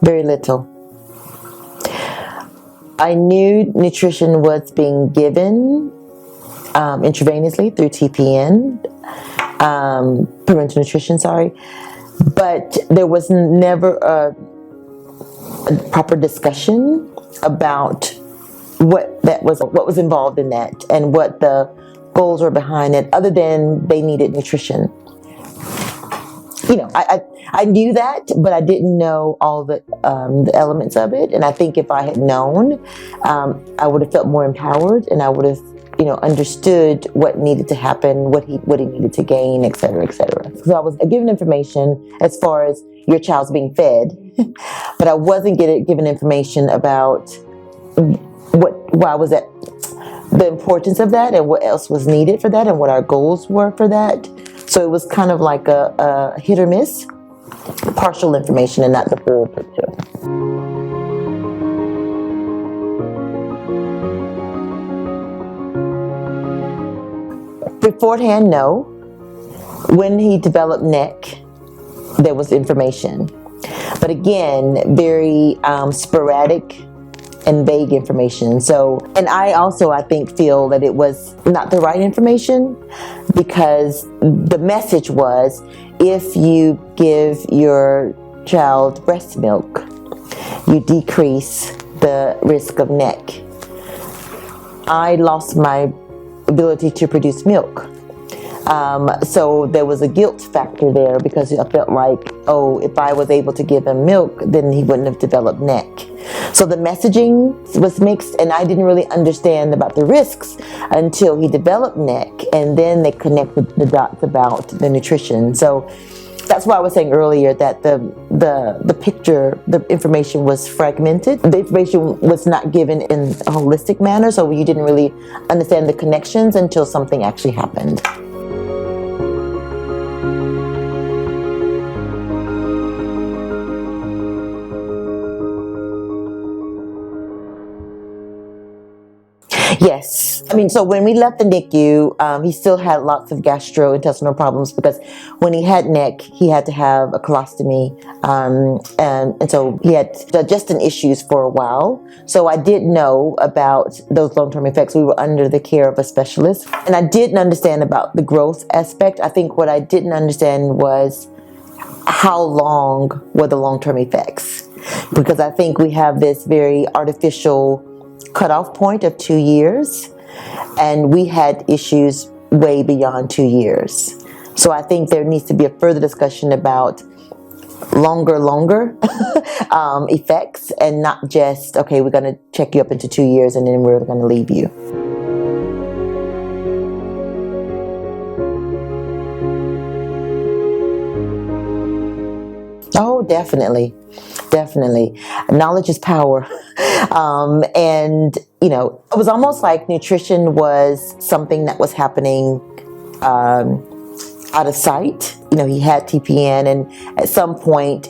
very little. I knew nutrition was being given intravenously through TPN, parenteral nutrition, but there was never a proper discussion about what was involved in that and what the goals were behind it, other than they needed nutrition. I knew that, but I didn't know all the elements of it. And I think if I had known, I would have felt more empowered, and I would have, understood what needed to happen, what he needed to gain, et cetera, et cetera. So I was given information as far as your child's being fed, but I wasn't given information about why was that, the importance of that, and what else was needed for that, and what our goals were for that. So it was kind of like a hit or miss, partial information and not the full picture. Beforehand, no. When he developed NEC, there was information. But again, very sporadic and vague information. So, and I think feel that it was not the right information, because the message was, if you give your child breast milk, you decrease the risk of NEC. I lost my ability to produce milk. So there was a guilt factor there, because I felt like, if I was able to give him milk, then he wouldn't have developed NEC. So the messaging was mixed, and I didn't really understand about the risks until he developed NEC, and then they connected the dots about the nutrition. So that's why I was saying earlier that the picture, the information was fragmented. The information was not given in a holistic manner, so you didn't really understand the connections until something actually happened. Yes. So when we left the NICU, he still had lots of gastrointestinal problems, because when he had NEC, he had to have a colostomy. And so he had digestion issues for a while. So I did know about those long-term effects. We were under the care of a specialist. And I didn't understand about the growth aspect. I think what I didn't understand was how long were the long-term effects. Because I think we have this very artificial cutoff point of 2 years, and we had issues way beyond 2 years. So I think there needs to be a further discussion about longer effects, and not just, okay, we're going to check you up into 2 years and then we're going to leave you. Oh, definitely. Knowledge is power. And, it was almost like nutrition was something that was happening out of sight. He had TPN, and at some point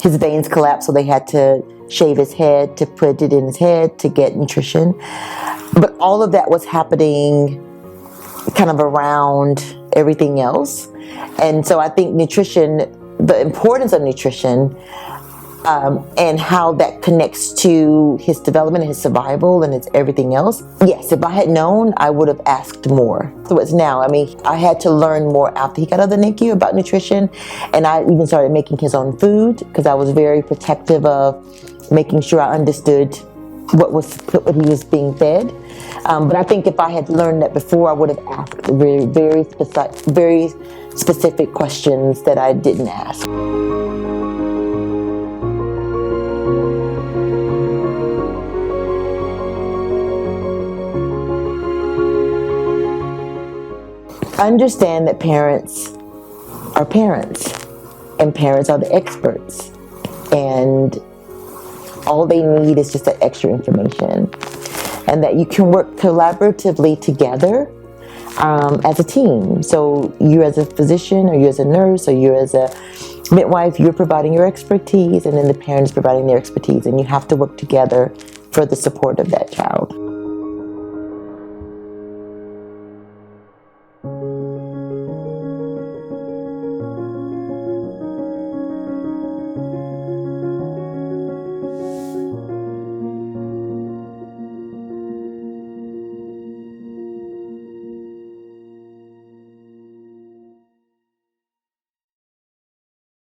his veins collapsed, so they had to shave his head to put it in his head to get nutrition. But all of that was happening kind of around everything else. And so I think nutrition, the importance of nutrition, and how that connects to his development and his survival and his everything else. Yes, if I had known, I would have asked more. So it's now, I had to learn more after he got out of the NICU about nutrition, and I even started making his own food, because I was very protective of making sure I understood what he was being fed. But I think if I had learned that before, I would have asked very specific questions that I didn't ask. Understand that parents are parents, and parents are the experts, and all they need is just that extra information, and that you can work collaboratively together as a team. So you as a physician, or you as a nurse, or you as a midwife, you're providing your expertise, and then the parents providing their expertise, and you have to work together for the support of that child.